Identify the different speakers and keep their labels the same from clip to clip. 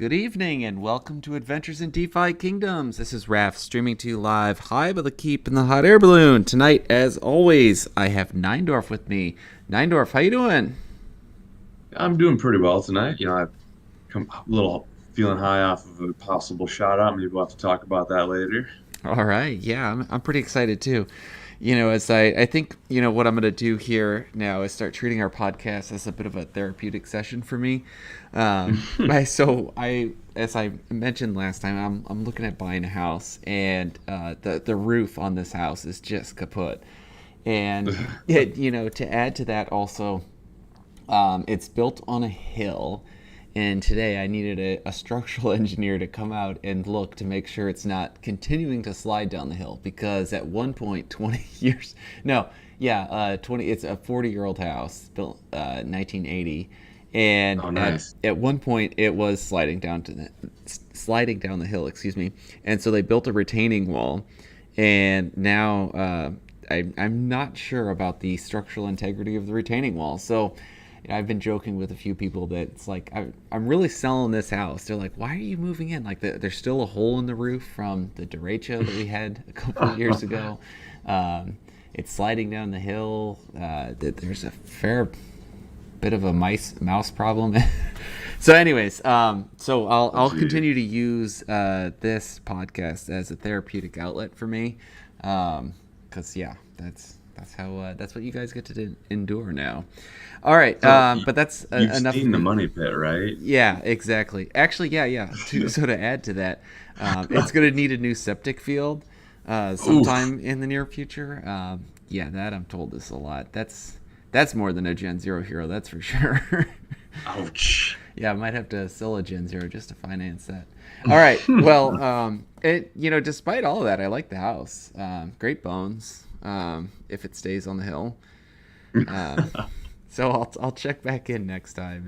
Speaker 1: Good evening and welcome to Adventures in DeFi Kingdoms. This is Raph streaming to you live high by the keep in the hot air balloon. Tonight, as always, I have Neindorf with me. Neindorf, how you doing?
Speaker 2: I'm doing pretty well tonight. I've come a little feeling high off of a possible shout out. Maybe we'll have to talk about that later.
Speaker 1: All right, yeah, I'm pretty excited too. As I think, what I'm going to do here now is start treating our podcast as a bit of a therapeutic session for me. As I mentioned last time, I'm looking at buying a house, and the roof on this house is just kaput. And, to add to that also, it's built on a hill, and today I needed a structural engineer to come out and look to make sure it's not continuing to slide down the hill, because at one point, 20 years, no, yeah, 20, it's a 40-year-old house built 1980, and
Speaker 2: Oh,
Speaker 1: at,
Speaker 2: nice.
Speaker 1: at one point it was sliding down the hill, excuse me, and so they built a retaining wall, and now I'm not sure about the structural integrity of the retaining wall, so I've been joking with a few people that it's like I'm really selling this house. They're like, "Why are you moving in?" Like there's still a hole in the roof from the derecho that we had a couple of years ago. It's sliding down the hill. There's a fair bit of a mouse problem. So, anyways, so
Speaker 2: Oh,
Speaker 1: I'll
Speaker 2: geez.
Speaker 1: continue to use this podcast as a therapeutic outlet for me, because yeah, that's what you guys get to endure now. All right,
Speaker 2: So
Speaker 1: but that's
Speaker 2: you've
Speaker 1: enough of
Speaker 2: seen the
Speaker 1: me.
Speaker 2: money pit, right?
Speaker 1: Yeah, exactly. Actually, yeah. To add to that, it's going to need a new septic field
Speaker 2: Oof.
Speaker 1: sometime in the near future. Yeah, that I'm told is a lot. That's more than a Gen Zero hero, that's for sure.
Speaker 2: Ouch.
Speaker 1: Yeah, I might have to sell a Gen Zero just to finance that. All right. Well, despite all of that, I like the house. Great bones. If it stays on the hill. Um, so I'll check back in next time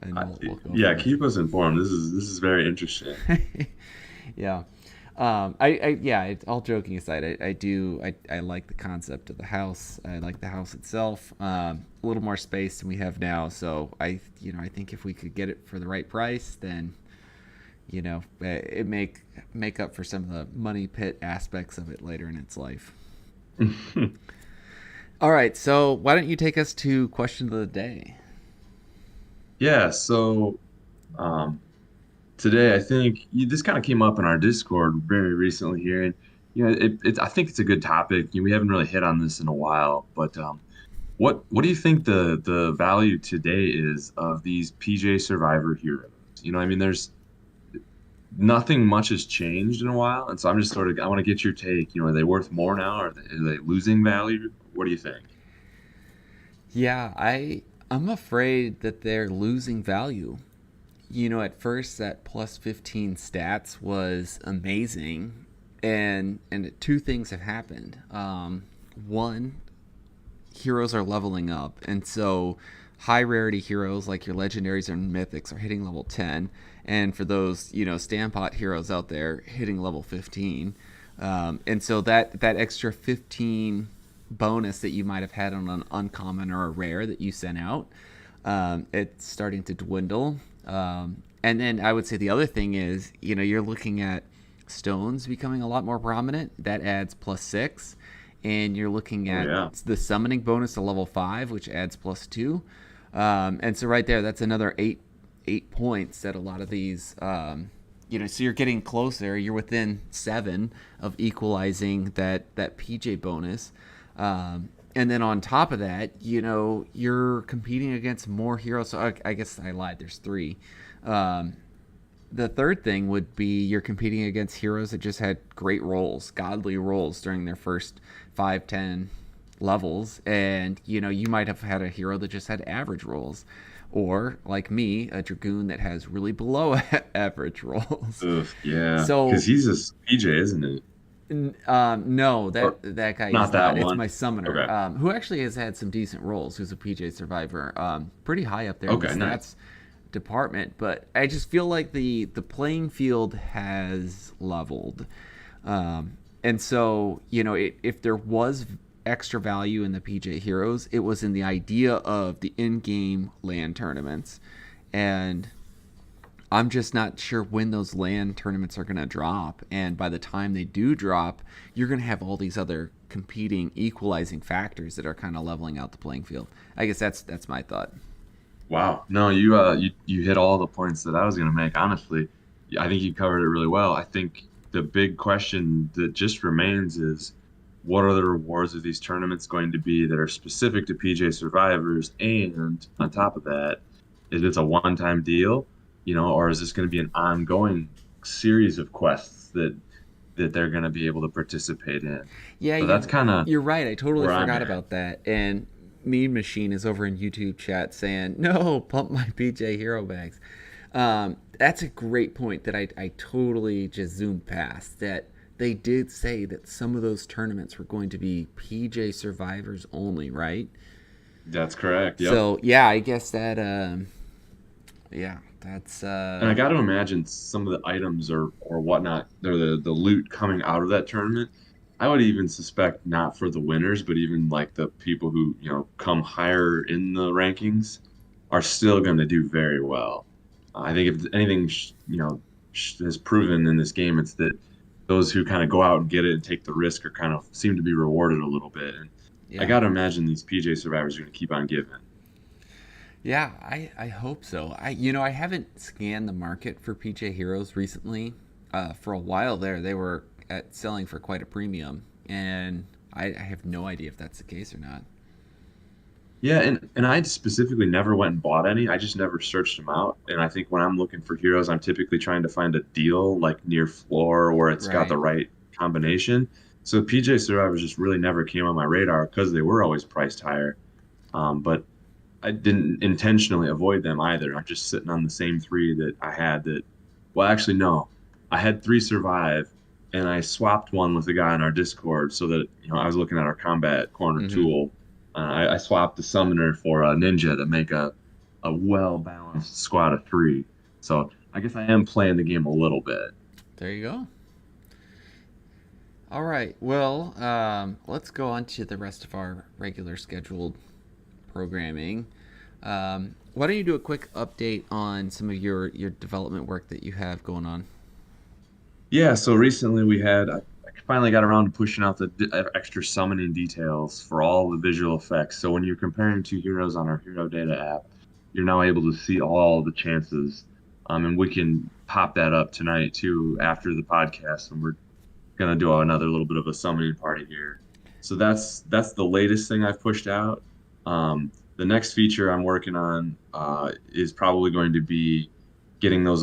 Speaker 1: and
Speaker 2: I-
Speaker 1: we'll go
Speaker 2: yeah,
Speaker 1: from
Speaker 2: keep us informed. This is very interesting.
Speaker 1: there. Yeah. All joking aside, I like the concept of the house. I like the house itself. A little more space than we have now. So I think if we could get it for the right price, then it make up for some of the money pit aspects of it later in its life. All right, so why don't you take us to question of the day?
Speaker 2: Yeah, so um, today I think this kind of came up in our Discord very recently here, and I think it's a good topic. We haven't really hit on this in a while, but what do you think the value today is of these PJ Survivor heroes? I mean, there's nothing much has changed in a while, and so I'm just sort of I want to get your take. Are they worth more now? Are they losing value? What do you think?
Speaker 1: Yeah, I'm afraid that they're losing value. At first that plus 15 stats was amazing, and two things have happened. One, heroes are leveling up, and so high rarity heroes like your legendaries and mythics are hitting level 10, and for those stampot heroes out there hitting level 15, and so that extra 15 bonus that you might have had on an uncommon or a rare that you sent out, it's starting to dwindle. And then I would say the other thing is, you're looking at stones becoming a lot more prominent. That adds +6. And you're looking
Speaker 2: Oh
Speaker 1: at
Speaker 2: yeah.
Speaker 1: the summoning bonus to level 5, which adds +2. And so right there, that's another eight points that a lot of these, so you're getting closer. You're within 7 of equalizing that PJ bonus. And then on top of that, you're competing against more heroes. So I guess I lied. There's 3. Um, the third thing would be you're competing against heroes that just had great rolls, godly rolls during their first 5, 10 levels. And, you might have had a hero that just had average rolls. Or, like me, a Dragoon that has really below average rolls.
Speaker 2: Ugh, yeah, because
Speaker 1: So
Speaker 2: he's a PJ, isn't he?
Speaker 1: no,
Speaker 2: Or
Speaker 1: that guy is
Speaker 2: not
Speaker 1: not.
Speaker 2: that
Speaker 1: It's
Speaker 2: one.
Speaker 1: my summoner,
Speaker 2: Okay.
Speaker 1: who actually has had some decent roles. Who's a PJ survivor, pretty high up there in the
Speaker 2: Okay, nice.
Speaker 1: stats department. But I just feel like the playing field has leveled, and so if there was extra value in the PJ heroes, it was in the idea of the in-game land tournaments, and I'm just not sure when those land tournaments are going to drop. And by the time they do drop, you're going to have all these other competing, equalizing factors that are kind of leveling out the playing field. I guess that's my thought.
Speaker 2: Wow. No, you hit all the points that I was going to make. Honestly, I think you covered it really well. I think the big question that just remains is what are the rewards of these tournaments going to be that are specific to PJ survivors? And on top of that, is it a one-time deal, or is this going to be an ongoing series of quests that they're going to be able to participate in?
Speaker 1: Yeah,
Speaker 2: So that's kind of
Speaker 1: you're right. I totally
Speaker 2: where I'm
Speaker 1: forgot
Speaker 2: at.
Speaker 1: about that. And Mean Machine is over in YouTube chat saying, "No, pump my PJ Hero bags." That's a great point that I totally just zoomed past. That they did say that some of those tournaments were going to be PJ survivors only, right?
Speaker 2: That's correct. Yep.
Speaker 1: So yeah, I guess that yeah, that's
Speaker 2: And I got to imagine some of the items or whatnot, or the loot coming out of that tournament. I would even suspect not for the winners, but even like the people who, come higher in the rankings are still going to do very well. I think if anything, has proven in this game, it's that those who kind of go out and get it and take the risk are kind of seem to be rewarded a little bit. And I
Speaker 1: yeah.
Speaker 2: got to imagine these PJ survivors are going to keep on giving.
Speaker 1: Yeah, I hope so. I haven't scanned the market for PJ Heroes recently. For a while there, they were selling for quite a premium, and I have no idea if that's the case or not.
Speaker 2: Yeah, and I specifically never went and bought any. I just never searched them out. And I think when I'm looking for heroes, I'm typically trying to find a deal like near floor where it's got the
Speaker 1: Right.
Speaker 2: right combination. So PJ Survivors just really never came on my radar because they were always priced higher. But I didn't intentionally avoid them either. I'm just sitting on the same three that I had that, well, actually, no. I had three survive and I swapped one with a guy in our Discord so that, I was looking at our combat corner
Speaker 1: Mm-hmm.
Speaker 2: tool. I swapped the summoner for a ninja to make a well balanced squad of three. So I guess I am playing the game a little bit.
Speaker 1: There you go. All right. Well, let's go on to the rest of our regular scheduled programming. Why don't you do a quick update on some of your development work that you have going on?
Speaker 2: Yeah, so recently I finally got around to pushing out the extra summoning details for all the visual effects. So when you're comparing two heroes on our Hero Data app, you're now able to see all the chances. And we can pop that up tonight too after the podcast, and we're gonna do another little bit of a summoning party here. So that's the latest thing I've pushed out. The next feature I'm working on is probably going to be getting those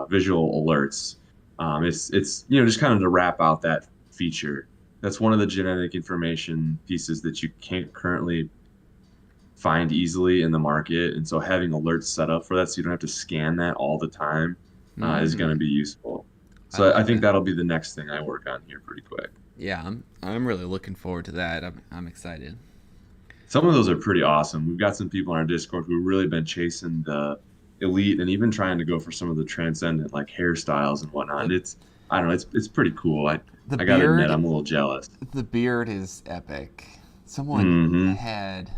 Speaker 2: visual alerts. It's just kind of to wrap out that feature. That's one of the genetic information pieces that you can't currently find easily in the market, and so having alerts set up for that, so you don't have to scan that all the time, is going to
Speaker 1: Mm,
Speaker 2: be useful.
Speaker 1: I
Speaker 2: So I
Speaker 1: like
Speaker 2: think
Speaker 1: that.
Speaker 2: that'll be the next thing I work on here pretty quick.
Speaker 1: Yeah, I'm really looking forward to that. I'm excited.
Speaker 2: Some of those are pretty awesome. We've got some people on our Discord who've really been chasing the elite and even trying to go for some of the transcendent like hairstyles and whatnot.
Speaker 1: The
Speaker 2: And I don't know, it's pretty cool.
Speaker 1: the
Speaker 2: I gotta admit,
Speaker 1: beard
Speaker 2: I'm a little jealous.
Speaker 1: the beard is epic. Someone
Speaker 2: Hmm.
Speaker 1: had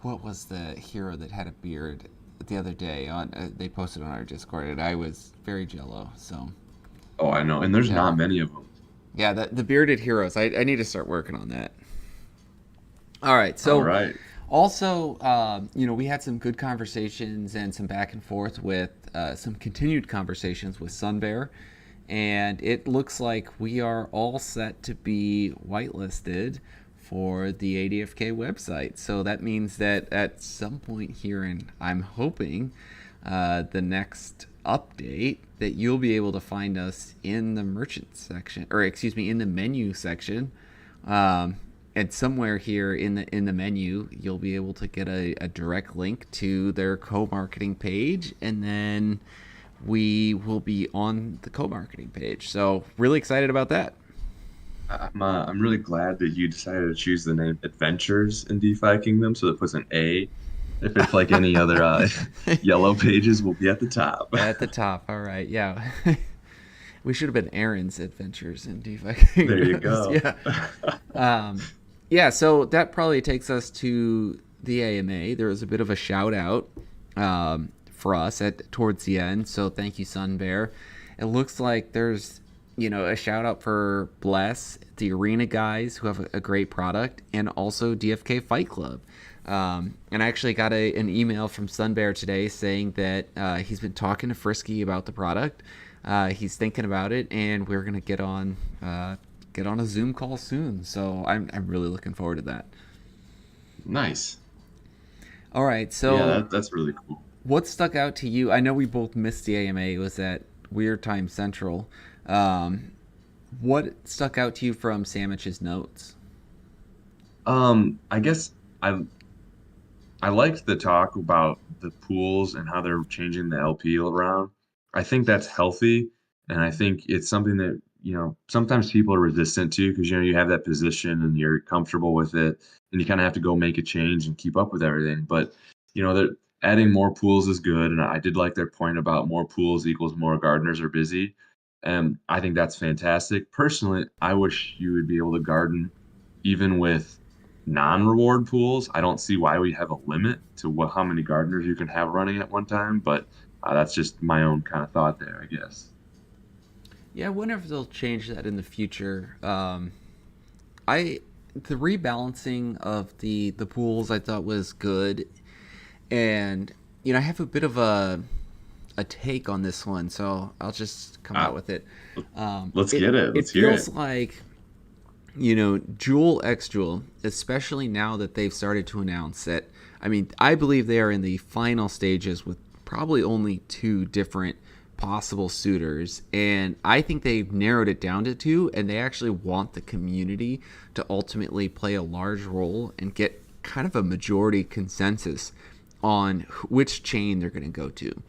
Speaker 1: what was the hero that had a beard the other day on they posted on our Discord and I was very jello. So
Speaker 2: Oh, I know. And there's
Speaker 1: yeah,
Speaker 2: not many of them.
Speaker 1: yeah, the bearded heroes. I need to start working on that. All right,
Speaker 2: All
Speaker 1: so
Speaker 2: right.
Speaker 1: also, we had some good conversations and some back and forth with some continued conversations with Sunbear, and it looks like we are all set to be whitelisted for the ADFK website. So that means that at some point here, and I'm hoping the next update, that you'll be able to find us in the merchant section, or excuse me, in the menu section. Um, and somewhere here in the menu, you'll be able to get a direct link to their co-marketing page, and then we will be on the co-marketing page. So really excited about that.
Speaker 2: I'm really glad that you decided to choose the name Adventures in DeFi Kingdom, so it puts an A. If it's like any other yellow pages, will be at the top.
Speaker 1: At the top. All right. Yeah. We should have been Aaron's Adventures in DeFi
Speaker 2: There you
Speaker 1: Kingdoms.
Speaker 2: go.
Speaker 1: Yeah. Um, yeah. So that probably takes us to the AMA. There was a bit of a shout out for us at towards the end. So thank you, Sun Bear. It looks like there's a shout out for Bless, the Arena guys who have a great product, and also DFK Fight Club. And I actually got an email from Sun Bear today saying that he's been talking to Frisky about the product. He's thinking about it, and we're gonna get on a Zoom call soon. So I'm really looking forward to that.
Speaker 2: Nice.
Speaker 1: All right,
Speaker 2: Yeah,
Speaker 1: so
Speaker 2: that's really cool.
Speaker 1: what stuck out to you? I know we both missed the AMA. It was at Weird Time Central. Um, what stuck out to you from Sandwich's notes?
Speaker 2: I guess I liked the talk about the pools and how they're changing the LP around. I think that's healthy, and I think it's something that, sometimes people are resistant to because, you have that position and you're comfortable with it, and you kind of have to go make a change and keep up with everything. But, that adding more pools is good, and I did like their point about more pools equals more gardeners are busy. And I think that's fantastic. Personally, I wish you would be able to garden even with non-reward pools. I don't see why we have a limit to how many gardeners you can have running at one time, but that's just my own kind of thought there, I guess.
Speaker 1: Yeah, I wonder if they'll change that in the future. I The rebalancing of the pools I thought was good, and I have a bit of a take on this one, so I'll just come out
Speaker 2: Uh,
Speaker 1: with it.
Speaker 2: let's
Speaker 1: It
Speaker 2: get it.
Speaker 1: it
Speaker 2: Let's hear
Speaker 1: feels
Speaker 2: it.
Speaker 1: like Jewel X Jewel, especially now that they've started to announce that. I mean, I believe they are in the final stages with probably only two different possible suitors, and I think they've narrowed it down to two, and they actually want the community to ultimately play a large role and get kind of a majority consensus on which chain they're going to go to.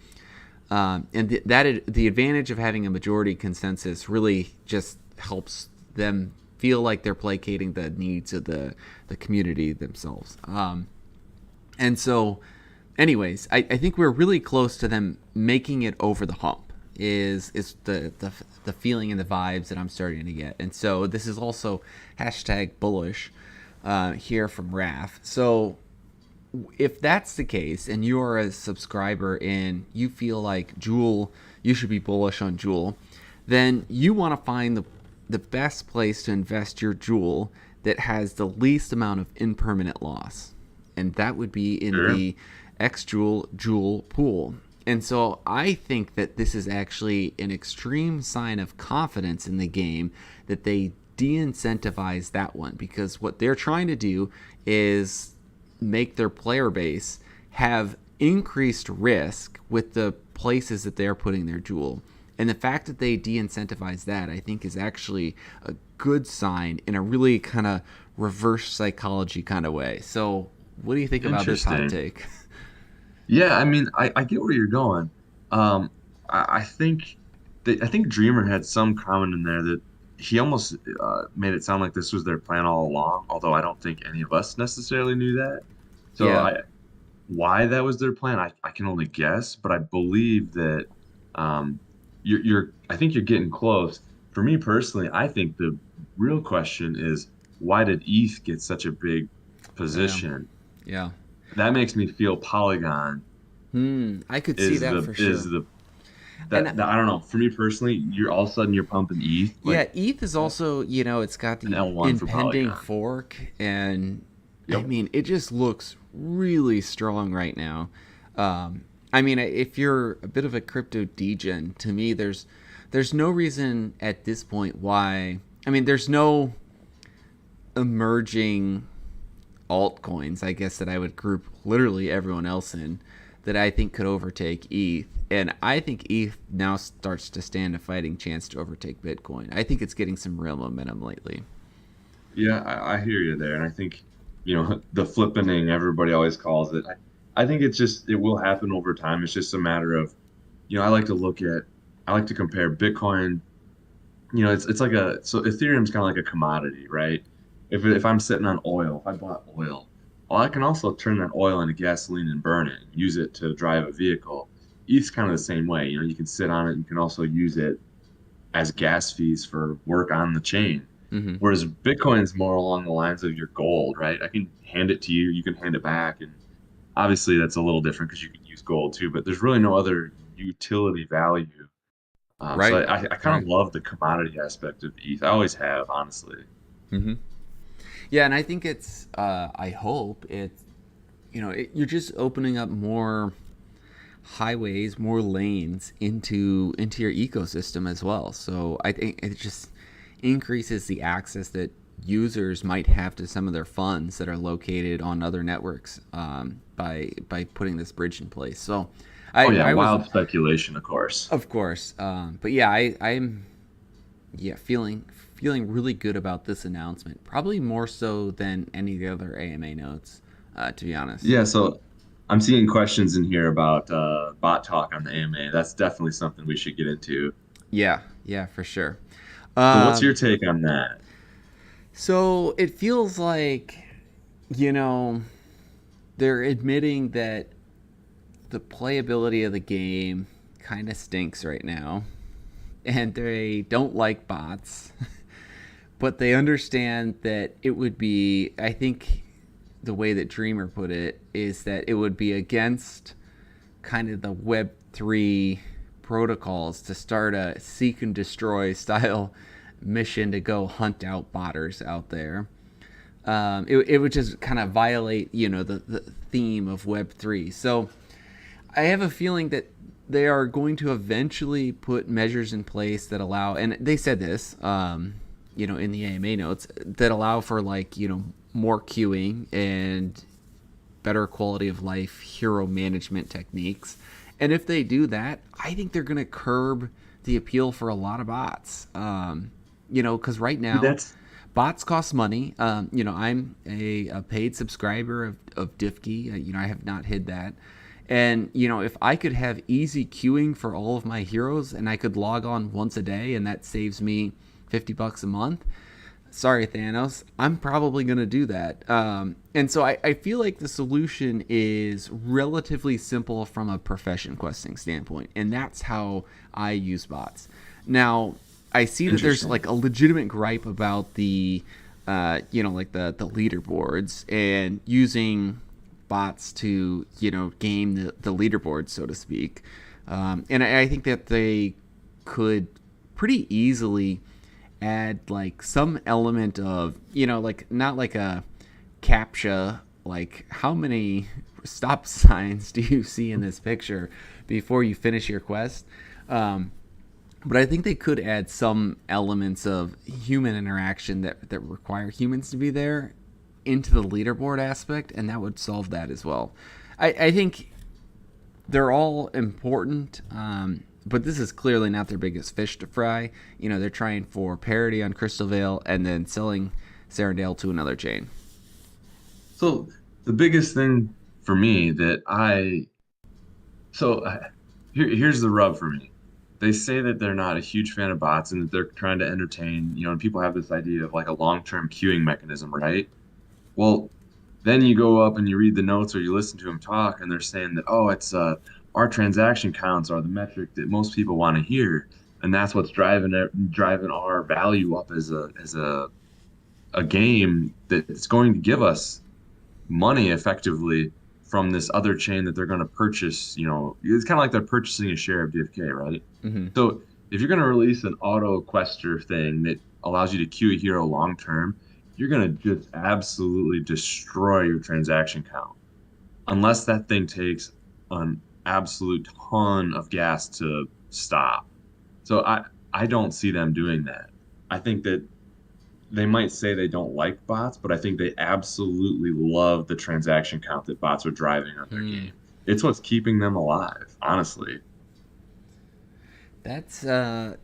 Speaker 1: And the advantage of having a majority consensus really just helps them feel like they're placating the needs of the community themselves. And so, anyways, I think we're really close to them making it over the hump. Is the feeling and the vibes that I'm starting to get. And so this is also hashtag bullish here from Raph. So if that's the case and you're a subscriber and you feel like Jewel, you should be bullish on Jewel, then you want to find the best place to invest your Jewel that has the least amount of impermanent loss. And that would be in
Speaker 2: Sure.
Speaker 1: the X Jewel pool. And so I think that this is actually an extreme sign of confidence in the game that they de-incentivize that one, because what they're trying to do is make their player base have increased risk with the places that they're putting their Jewel. And the fact that they de-incentivize that, I think, is actually a good sign in a really kind of reverse psychology kind of way. So what do you think about this hot
Speaker 2: Interesting.
Speaker 1: take?
Speaker 2: Yeah, I mean, I get where you're going. Um, I think Dreamer had some comment in there that he almost made it sound like this was their plan all along, although I don't think any of us necessarily knew that. So
Speaker 1: Yeah.
Speaker 2: why that was their plan, I can only guess, but I believe that um, I think you're getting close. For me personally, I think the real question is why did ETH get such a big
Speaker 1: Yeah.
Speaker 2: position?
Speaker 1: Yeah.
Speaker 2: That makes me feel Polygon
Speaker 1: I could see
Speaker 2: is
Speaker 1: that
Speaker 2: the
Speaker 1: for
Speaker 2: is
Speaker 1: sure.
Speaker 2: the
Speaker 1: And
Speaker 2: that I don't know. For me personally, you're all of a sudden you're pumping ETH
Speaker 1: yeah,
Speaker 2: like
Speaker 1: ETH is also, it's got
Speaker 2: an
Speaker 1: the
Speaker 2: L1 for
Speaker 1: impending
Speaker 2: Polygon.
Speaker 1: fork, and I
Speaker 2: Yep.
Speaker 1: mean, it just looks really strong right now. I mean, if you're a bit of a crypto degen, to me, there's no reason at this point why. I mean, there's no emerging altcoins, I guess, that I would group literally everyone else in, that I think could overtake ETH. And I think ETH now starts to stand a fighting chance to overtake Bitcoin. I think it's getting some real momentum lately.
Speaker 2: Yeah, I hear you there, and I think the flippening everybody always calls it. I think it will happen over time. It's just a matter of I like to I like to compare Bitcoin. It's like so Ethereum's kind of like a commodity, right? If I'm sitting on oil, if I bought oil, well, I can also turn that oil into gasoline and burn it, use it to drive a vehicle. ETH's kind of the same way. You can sit on it. You can also use it as gas fees for work on the chain.
Speaker 1: Mm-hmm.
Speaker 2: Whereas Bitcoin is more along the lines of your gold, right? I can hand it to you, you can hand it back, and Obviously, that's a little different because you can use gold too, but there's really no other utility value. So
Speaker 1: Right.
Speaker 2: I kind of
Speaker 1: Right.
Speaker 2: love the commodity aspect of ETH. I always have, honestly.
Speaker 1: Hmm. Yeah, and I think it's. I hope it's. You're just opening up more highways, more lanes into your ecosystem as well. So I think it just increases the access that users might have to some of their funds that are located on other networks, by putting this bridge in place. So
Speaker 2: Oh yeah,
Speaker 1: I was,
Speaker 2: wild speculation, of course.
Speaker 1: of course, but yeah, I'm, yeah, feeling really good about this announcement. Probably more so than any of the other AMA notes, to be honest.
Speaker 2: Yeah, so I'm seeing questions in here about bot talk on the AMA. That's definitely something we should get into.
Speaker 1: Yeah, yeah, for sure.
Speaker 2: So what's your
Speaker 1: Um,
Speaker 2: take on that?
Speaker 1: so it feels like, you know, they're admitting that the playability of the game kind of stinks right now, and they don't like bots, but they understand that it would be, I think the way that Dreamer put it is that it would be against kind of the Web3 protocols to start a seek and destroy style mission to go hunt out botters out there. It would just kind of violate, the theme of Web3. So I have a feeling that they are going to eventually put measures in place that allow, and they said this, in the AMA notes, that allow for, like, more queuing and better quality of life hero management techniques. And if they do that, I think they're going to curb the appeal for a lot of bots. Because right now,
Speaker 2: That's
Speaker 1: bots cost money. I'm a paid subscriber of Diffkey. I have not hid that. And, if I could have easy queuing for all of my heroes and I could log on once a day and that saves me $50 a month, sorry, Thanos, I'm probably going to do that. And so I feel like the solution is relatively simple from a profession questing standpoint. And that's how I use bots. Now, I see that there's
Speaker 2: interesting.
Speaker 1: like a legitimate gripe about like the leaderboards and using bots to, game the leaderboard, so to speak. And I think that they could pretty easily add like some element of, like not like a captcha, like how many stop signs do you see in this picture before you finish your quest. But I think they could add some elements of human interaction that require humans to be there into the leaderboard aspect, and that would solve that as well. I think they're all important, but this is clearly not their biggest fish to fry. They're trying for parity on Crystal Vale and then selling Sarandale to another chain.
Speaker 2: So the biggest thing for me that here's the rub for me. They say that they're not a huge fan of bots and that they're trying to entertain, and people have this idea of like a long-term queuing mechanism, right? Well, then you go up and you read the notes or you listen to them talk, and they're saying that, oh, it's our transaction counts are the metric that most people want to hear, and that's what's driving our value up as a game that's going to give us money effectively from this other chain that they're going to purchase. It's kind of like they're purchasing a share of DFK, right?
Speaker 1: Mm-hmm.
Speaker 2: So if you're going to release an auto quester thing that allows you to queue a hero long term, you're going to just absolutely destroy your transaction count unless that thing takes an absolute ton of gas to stop. So I don't see them doing that. I think that they might say they don't like bots, but I think they absolutely love the transaction count that bots are driving on their
Speaker 1: Hmm.
Speaker 2: game. It's what's keeping them alive, honestly.
Speaker 1: That's a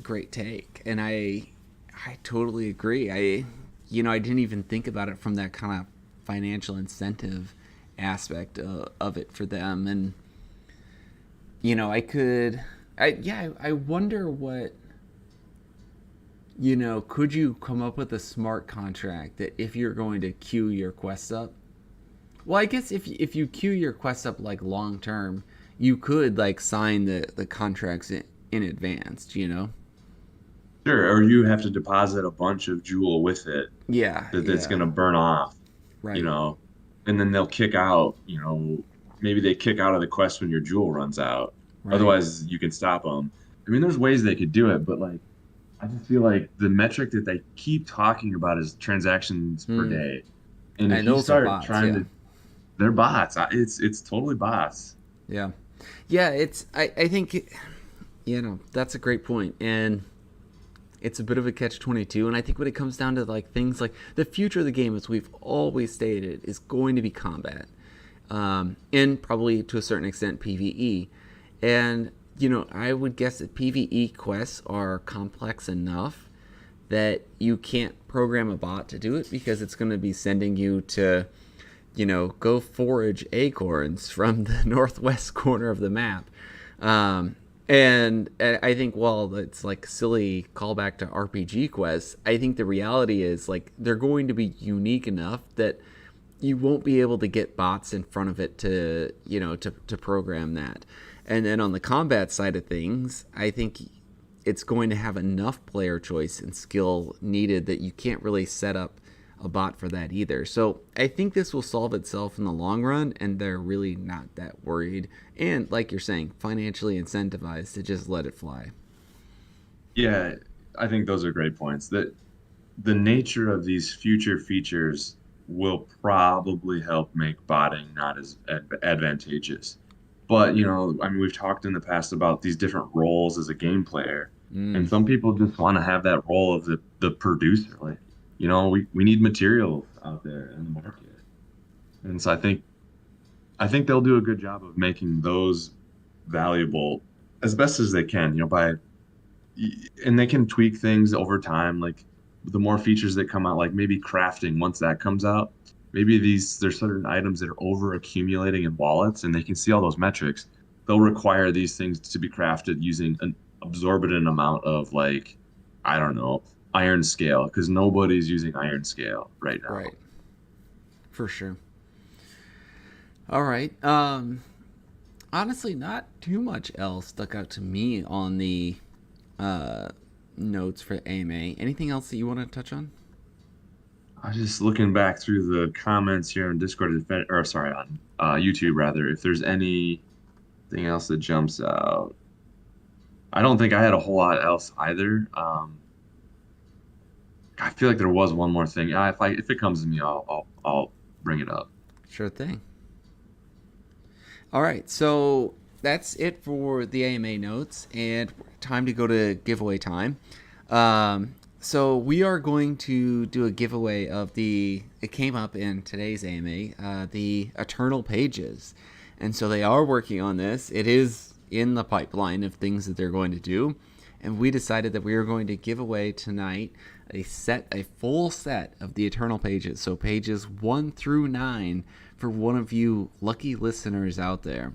Speaker 1: great take, and I totally agree. I didn't even think about it from that kind of financial incentive aspect of it for them, and I could, I wonder what, could you come up with a smart contract that if you're going to queue your quests up, well, I guess if you queue your quests up like long term, you could like sign the contracts in advance.
Speaker 2: Sure, or you have to deposit a bunch of Jewel with it
Speaker 1: Yeah,
Speaker 2: that's
Speaker 1: yeah,
Speaker 2: going to burn off, you
Speaker 1: right.
Speaker 2: know. and then they'll kick out, maybe they kick out of the quest when your jewel runs out.
Speaker 1: Right.
Speaker 2: Otherwise, you can stop them. I mean, there's ways they could do it, but like, I just feel like the metric that they keep talking about is transactions per
Speaker 1: Hmm.
Speaker 2: day. And if
Speaker 1: And
Speaker 2: you
Speaker 1: those are
Speaker 2: start
Speaker 1: bots,
Speaker 2: trying
Speaker 1: yeah.
Speaker 2: to, they're bots. It's totally bots.
Speaker 1: Yeah. Yeah, I think that's a great point. And it's a bit of a catch 22, and I think when it comes down to like things like the future of the game, as we've always stated, is going to be combat, and probably to a certain extent PvE. And I would guess that PvE quests are complex enough that you can't program a bot to do it, because it's going to be sending you to go forage acorns from the northwest corner of the map. And I think, while it's like silly callback to RPG quests, I think the reality is like they're going to be unique enough that you won't be able to get bots in front of it to to program that. And then on the combat side of things, I think it's going to have enough player choice and skill needed that you can't really set up a bot for that either. So I think this will solve itself in the long run, and they're really not that worried. And like you're saying, financially incentivized to just let it fly.
Speaker 2: Yeah, I think those are great points. That the nature of these future features will probably help make botting not as advantageous. But, I mean, we've talked in the past about these different roles as a game player, and
Speaker 1: Mm,
Speaker 2: some people just want to have that role of the producer. Like, we need materials out there in the market, and so I think they'll do a good job of making those valuable as best as they can. And they can tweak things over time. Like the more features that come out, like maybe crafting, once that comes out, maybe there's certain items that are over accumulating in wallets, and they can see all those metrics. They'll require these things to be crafted using an absorbent amount of, like, I don't know, iron scale, because nobody's using iron scale right now.
Speaker 1: right, for sure. All right. Honestly, not too much else stuck out to me on the uh, notes for AMA. Anything else that you want to touch on?
Speaker 2: I was just looking back through the comments here on Discord, or sorry, on YouTube rather, if there's anything else that jumps out. I don't think I had a whole lot else either. I feel like there was one more thing. If it comes to me, I'll bring it up.
Speaker 1: Sure thing. All right, so that's it for the AMA notes, and time to go to giveaway time. So we are going to do a giveaway of it came up in today's AMA, the Eternal Pages. And so they are working on this. It is in the pipeline of things that they're going to do. And we decided that we are going to give away tonight a full set of the Eternal Pages. So pages 1 through 9 for one of you lucky listeners out there.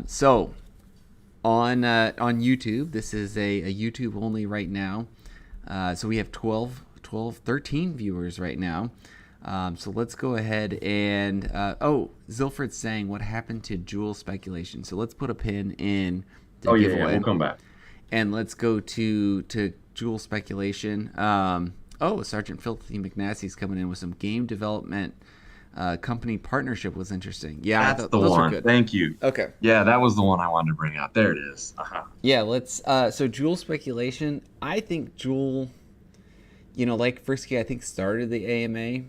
Speaker 1: So on YouTube, this is a YouTube only right now. So we have 13 viewers right now. So let's go ahead and Zilfred's saying what happened to Jewel speculation. So let's put a pin in the
Speaker 2: Oh yeah,
Speaker 1: giveaway,
Speaker 2: we'll come back.
Speaker 1: and let's go to Jewel speculation. Sergeant Filthy McNasty's coming in with some game development company partnership was interesting. Yeah,
Speaker 2: That's the
Speaker 1: those are
Speaker 2: one.
Speaker 1: good.
Speaker 2: Thank you.
Speaker 1: Okay.
Speaker 2: Yeah, that was the one I wanted to bring out. There it is. Uh-huh.
Speaker 1: Yeah, let's. So Jewel speculation. I think Jewel, like Frisky, I think started the AMA.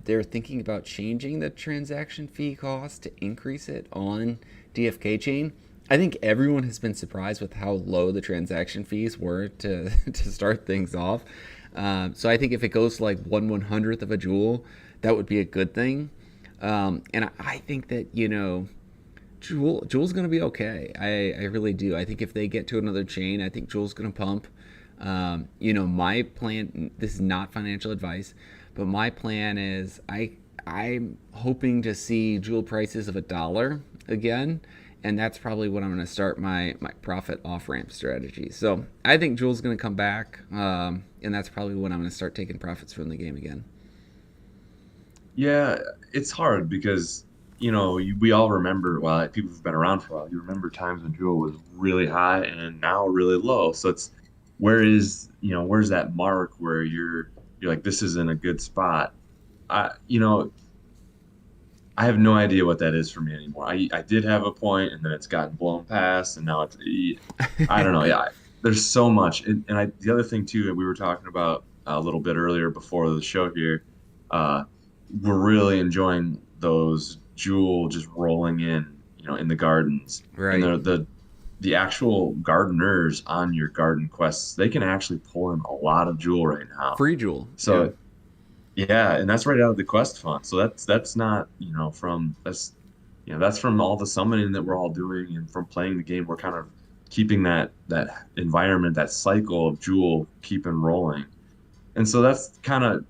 Speaker 1: They're thinking about changing the transaction fee cost to increase it on DFK chain. I think everyone has been surprised with how low the transaction fees were to to start things off. So I think if it goes to like 1/100th of a jewel, that would be a good thing. And I think that Jewel's going to be okay. I really do. I think if they get to another chain, I think Jewel's going to pump. My plan. This is not financial advice, but my plan is I'm hoping to see Jewel prices of $1 again, and that's probably when I'm going to start my profit off ramp strategy. So I think Jewel's going to come back, and that's probably when I'm going to start taking profits from the game again.
Speaker 2: Yeah, it's hard because, we all remember, well, people who've been around for a while, you remember times when Jewel was really high and now really low. So it's where's that mark where you're like, this is in a good spot. I, you know, I have no idea what that is for me anymore. I did have a point, and then it's gotten blown past, and now I don't know. Yeah, there's so much, and the other thing too that we were talking about a little bit earlier before the show here, uh, we're really enjoying those jewel just rolling in, in the gardens, and
Speaker 1: Right.
Speaker 2: the actual gardeners on your garden quests, they can actually pull in a lot of jewel right now.
Speaker 1: Free Jewel. Yeah.
Speaker 2: So yeah, and that's right out of the quest fund. So that's not, from that's from all the summoning that we're all doing and from playing the game. We're kind of keeping that environment, that cycle of Jewel keeping rolling. And so that's kind of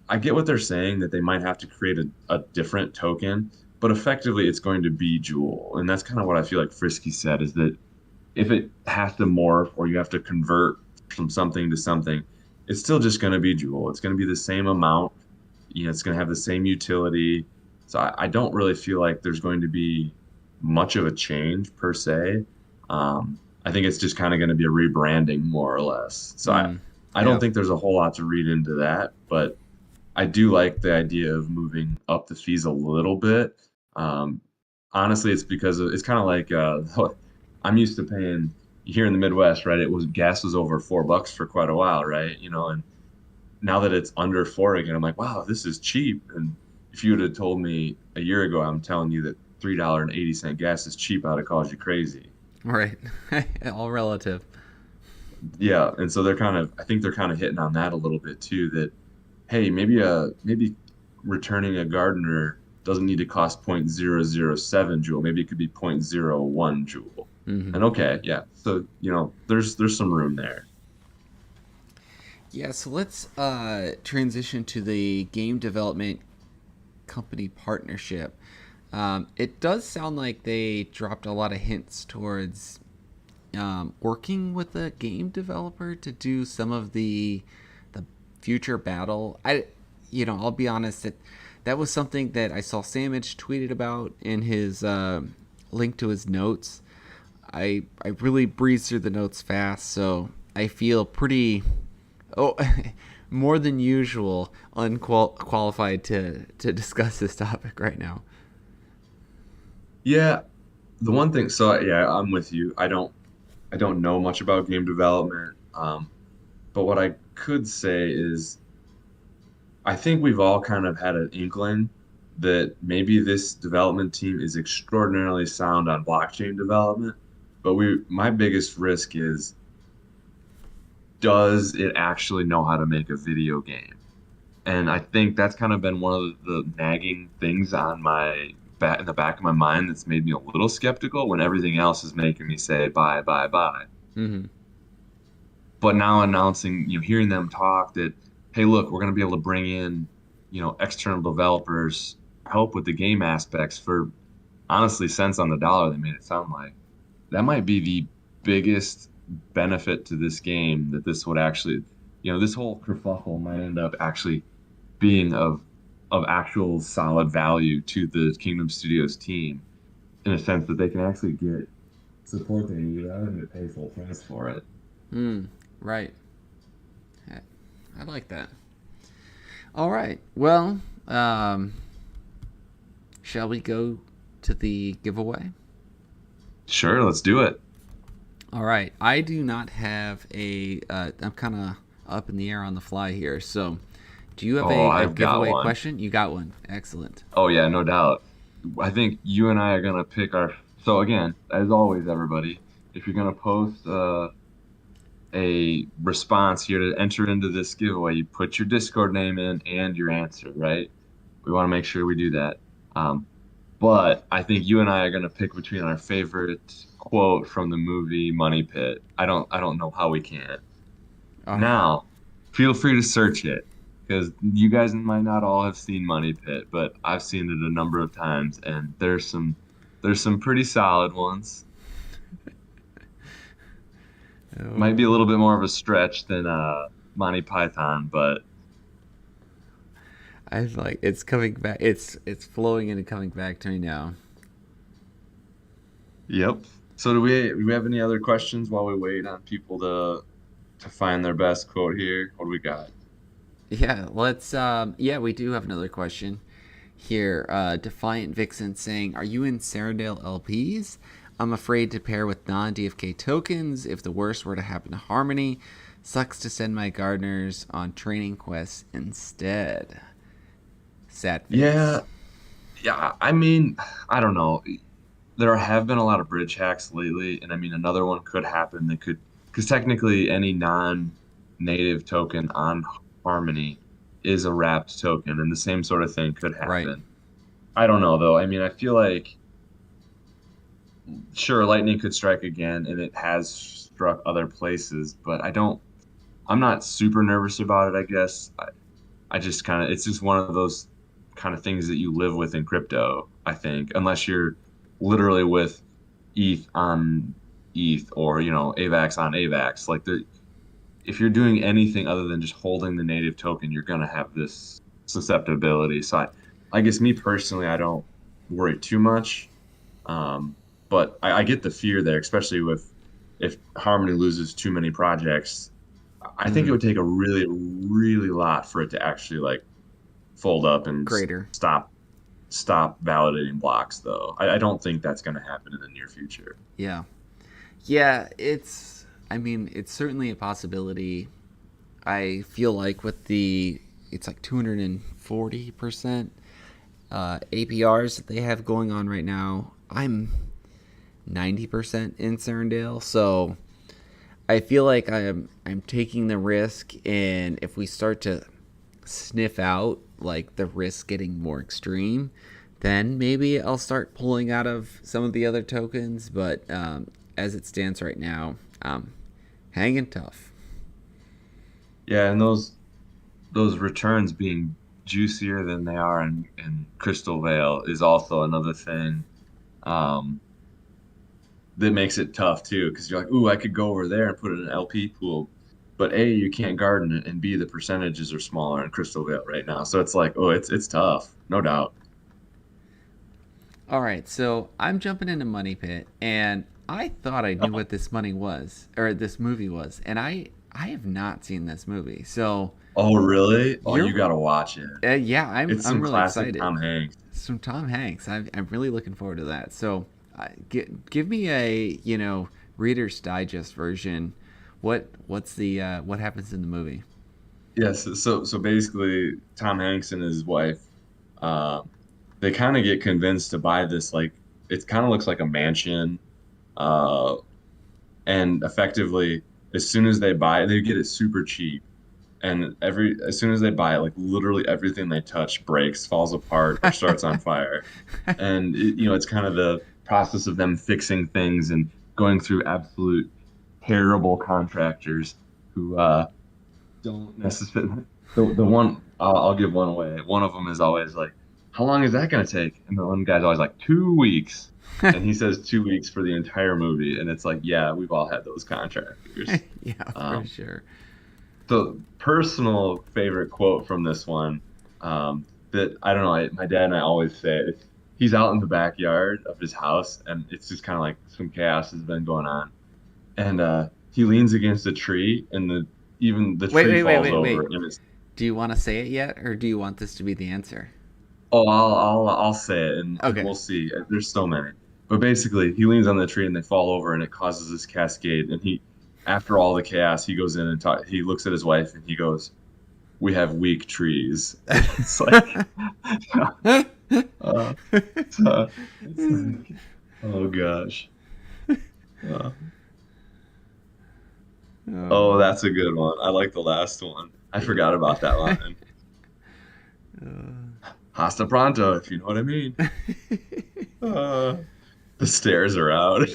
Speaker 2: I get what they're saying that they might have to create a different token, but effectively it's going to be Jewel. And that's kind of what I feel like Frisky said is that if it has to morph or you have to convert from something to something, it's still just going to be Jewel. It's going to be the same amount. It's going to have the same utility. So I don't really feel like there's going to be much of a change per se. I think it's just kind of going to be a rebranding more or less. So
Speaker 1: Mm.
Speaker 2: I don't
Speaker 1: Yep.
Speaker 2: think there's a whole lot to read into that, but I do like the idea of moving up the fees a little bit. Um, Honestly, it's because it's kind of like I'm used to paying here in the Midwest, right? Gas was over $4 for quite a while, right? And now that it's under four again, I'm like, wow, this is cheap. And if you would have told me a year ago, I'm telling you that $3.80 gas is cheap, I'd have called you crazy.
Speaker 1: Right. All relative.
Speaker 2: Yeah, and so I think they're kind of hitting on that a little bit too. That hey, maybe returning a gardener doesn't need to cost 0.007 joule. Maybe it could be 0.01 joule.
Speaker 1: Hmm.
Speaker 2: And okay, yeah. So, there's some room there.
Speaker 1: Yeah, so let's transition to the game development company partnership. It does sound like they dropped a lot of hints towards working with a game developer to do some of the future battle. I'll be honest that was something that I saw Samich tweeted about in his link to his notes. I really breezed through the notes fast, so I feel pretty oh more than usual unqualified to discuss this topic right now.
Speaker 2: Yeah, the one thing, so yeah, I'm with you. I don't know much about game development. But what I could say is I think we've all kind of had an inkling that maybe this development team is extraordinarily sound on blockchain development. But my biggest risk is, does it actually know how to make a video game? And I think that's kind of been one of the nagging things on my back in the back of my mind that's made me a little skeptical when everything else is making me say buy, buy, buy.
Speaker 1: Mm-hmm.
Speaker 2: But now announcing, hearing them talk that, hey, look, we're going to be able to bring in, external developers, help with the game aspects for honestly cents on the dollar, they made it sound like. That might be the biggest benefit to this game that this would actually, this whole kerfuffle might end up actually being of actual solid value to the Kingdom Studios team in a sense that they can actually get support they need without having to pay full price for it.
Speaker 1: Mm, right. I like that. All right. Well, shall we go to the giveaway?
Speaker 2: Sure, let's do it.
Speaker 1: All right. I do not have a. I'm kind of up in the air on the fly here. So, do you have
Speaker 2: Oh,
Speaker 1: a
Speaker 2: I've got
Speaker 1: giveaway
Speaker 2: one.
Speaker 1: question? You got one. Excellent.
Speaker 2: Oh yeah, no doubt. I think you and I are gonna pick our. So again, as always, everybody, if you're gonna post a response here to enter into this giveaway, you put your Discord name in and your answer, right? We want to make sure we do that. Um, but I think you and I are gonna pick between our favorite quote from the movie Money Pit. I don't know how we can.
Speaker 1: Oh,
Speaker 2: Now, feel free to search it because you guys might not all have seen Money Pit, but I've seen it a number of times, and there's some pretty solid ones. Might be a
Speaker 1: oh.
Speaker 2: little bit more of a stretch than Monty Python, but
Speaker 1: I like it's coming back. It's flowing and coming back to me now.
Speaker 2: yep. So do we have any other questions while we wait on people to find their best quote here? What do we got?
Speaker 1: Yeah. Let's. Yeah, we do have another question. here. Defiant Vixen saying, "Are you in Sarandale LPs? I'm afraid to pair with non-DFK tokens if the worst were to happen to Harmony. Sucks to send my gardeners on training quests instead." Sad face.
Speaker 2: Yeah, yeah. I mean, I don't know. There have been a lot of bridge hacks lately, and I mean, another one could happen. That could, because technically, any non-native token on Harmony is a wrapped token, and the same sort of thing could
Speaker 1: Right.
Speaker 2: happen. I don't know though. I mean, I feel like sure, lightning could strike again, and it has struck other places, but I don't. I'm not super nervous about it. I guess I just kind of it's just one of those kind of things that you live with in crypto, I think, unless you're literally with ETH on ETH or, AVAX on AVAX. Like if you're doing anything other than just holding the native token, you're gonna have this susceptibility. So I guess me personally, I don't worry too much. Um, but I get the fear there, especially with if Harmony loses too many projects. I think it
Speaker 1: Mm-hmm.
Speaker 2: would take a really, really lot for it to actually like fold up and
Speaker 1: Greater.
Speaker 2: stop validating blocks, though. I don't think that's going to happen in the near future.
Speaker 1: Yeah. Yeah, I mean, it's certainly a possibility. I feel like it's like 240% APRs that they have going on right now. I'm 90% in Serendale, so I feel like I'm taking the risk, and if we start to sniff out like the risk getting more extreme, then maybe I'll start pulling out of some of the other tokens. But as it stands right now, hanging tough.
Speaker 2: Yeah, and those returns being juicier than they are in Crystal Vale is also another thing um, that makes it tough too, because you're like, ooh, I could go over there and put it in an LP pool, but A, you can't garden it, and B, the percentages are smaller in Crystal Vale right now. So it's like, oh, it's tough, no doubt.
Speaker 1: All right, so I'm jumping into Money Pit, and I thought I knew what this money was, or this movie was, and I have not seen this movie. So
Speaker 2: Oh, really? Oh, you
Speaker 1: you're,
Speaker 2: gotta watch it.
Speaker 1: yeah, I'm
Speaker 2: It's
Speaker 1: I'm
Speaker 2: some
Speaker 1: really
Speaker 2: classic
Speaker 1: excited.
Speaker 2: Tom Hanks.
Speaker 1: It's from Tom Hanks. I'm really looking forward to that. So, give me a Reader's Digest version. What's the what happens in the movie?
Speaker 2: Yes, so basically, Tom Hanks and his wife, uh, they kind of get convinced to buy this like it kind of looks like a mansion, uh, and effectively, as soon as they buy it, they get it super cheap, and as soon as they buy it, like literally everything they touch breaks, falls apart, or starts on fire, and it's kind of the process of them fixing things and going through absolute terrible contractors who don't necessarily. The one I'll give one away. One of them is always like, "How long is that going to take?" And the one guy's always like, "2 weeks," and he says 2 weeks for the entire movie, and it's like, yeah, we've all had those contractors.
Speaker 1: Yeah, for
Speaker 2: Um,
Speaker 1: sure.
Speaker 2: so personal favorite quote from this one, that I don't know, my dad and I always say it. He's out in the backyard of his house, and it's just kind of like some chaos has been going on, and he leans against a tree, and even the
Speaker 1: Wait,
Speaker 2: tree
Speaker 1: wait, wait,
Speaker 2: falls
Speaker 1: wait,
Speaker 2: over,
Speaker 1: wait.
Speaker 2: and it's
Speaker 1: Do you want to say it yet, or do you want this to be the answer?
Speaker 2: oh, I'll say it, and
Speaker 1: Okay.
Speaker 2: we'll see. There's so many, but basically, he leans on the tree, and they fall over, and it causes this cascade. And after all the chaos, he goes in and he looks at his wife, and he goes, "We have weak trees." It's like, uh, it's like, oh gosh. Uh, oh,
Speaker 1: Oh.
Speaker 2: that's a good one. I like the last one. I forgot about that line. Hasta pronto, if you know what I mean. Uh, the stairs are out.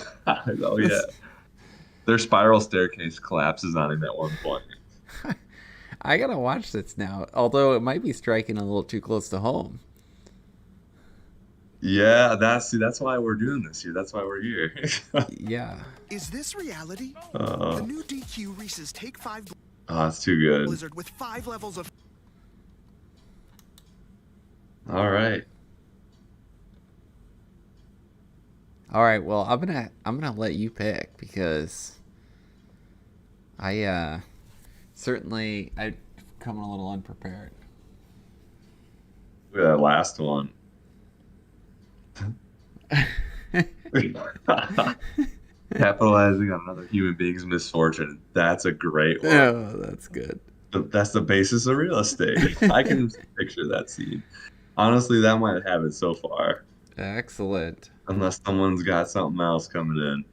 Speaker 2: Oh yeah.
Speaker 1: This,
Speaker 2: Their spiral staircase collapses on him at one point.
Speaker 1: I gotta watch this now. Although it might be striking a little too close to home.
Speaker 2: Yeah, that's why we're doing this here. That's why we're here.
Speaker 1: Yeah.
Speaker 3: Is this reality? The
Speaker 2: uh,
Speaker 3: new DQ Reese's Take 5
Speaker 2: oh, it's too good.
Speaker 3: Blizzard with 5 levels of...
Speaker 2: All right.
Speaker 1: All right. Well, I'm gonna let you pick because I certainly I come a little unprepared.
Speaker 2: Look at that last one. Capitalizing on another human being's misfortune. That's a great one.
Speaker 1: Oh, that's good.
Speaker 2: That's the basis of real estate. I can picture that scene. Honestly, that might have it so far,
Speaker 1: Excellent.
Speaker 2: unless someone's got something else coming in.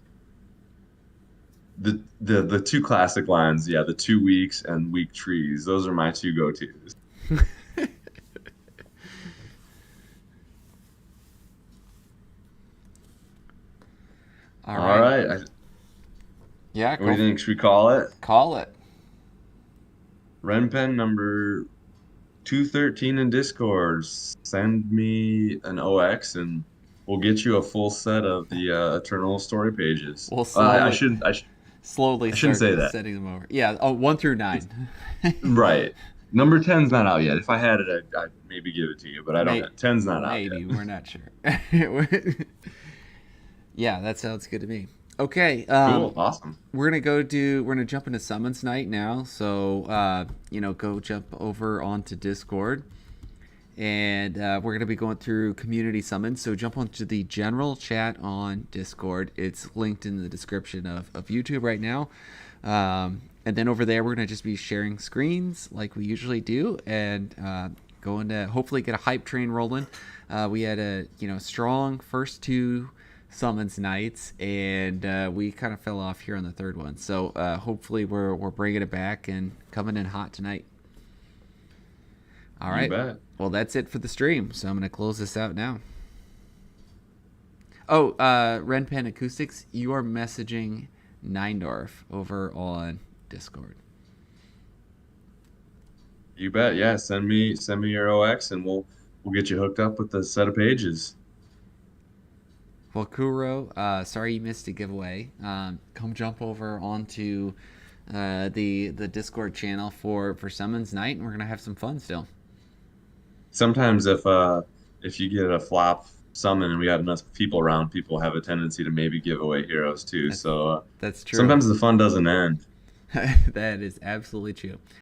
Speaker 2: The two classic lines, yeah, the 2 weeks and weak trees. Those are my two go-tos.
Speaker 1: All
Speaker 2: All
Speaker 1: right.
Speaker 2: right.
Speaker 1: Yeah,
Speaker 2: What do you think? Should we call it?
Speaker 1: Call it.
Speaker 2: Renpen number 213 in Discord. Send me an OX and we'll get you a full set of the Eternal story pages.
Speaker 1: We'll
Speaker 2: I
Speaker 1: slowly,
Speaker 2: shouldn't.
Speaker 1: slowly
Speaker 2: I shouldn't
Speaker 1: start
Speaker 2: say that.
Speaker 1: sending them over. Yeah. Oh, 1 through 9.
Speaker 2: Right. Number 10's not out yet. If I had it, I'd maybe give it to you, but I don't.
Speaker 1: May-
Speaker 2: 10's not out
Speaker 1: Maybe.
Speaker 2: yet.
Speaker 1: We're not sure. Yeah, that sounds good to me. Okay.
Speaker 2: Cool. Awesome.
Speaker 1: We're gonna jump into summons night now. So go jump over onto Discord, and we're gonna be going through community summons. So jump onto the general chat on Discord. It's linked in the description of YouTube right now. And then over there, we're gonna just be sharing screens like we usually do, and going to hopefully get a hype train rolling. We had a strong first 2 summons nights, and we kind of fell off here on the third one. So hopefully we're bringing it back and coming in hot tonight. All right.
Speaker 2: Bet.
Speaker 1: Well, that's it for the stream. So I'm going to close this out now. Oh, Renpen Acoustics, you are messaging Neindorf over on Discord.
Speaker 2: You bet. Yeah. Send me your OX and we'll get you hooked up with the set of pages.
Speaker 1: Well, Kuro, sorry you missed a giveaway. Come jump over onto the Discord channel for Summons Night, and we're gonna have some fun still.
Speaker 2: Sometimes if you get a flop summon and we got enough people around, people have a tendency to maybe give away heroes too. So
Speaker 1: That's true.
Speaker 2: sometimes the fun doesn't end.
Speaker 1: That is absolutely true.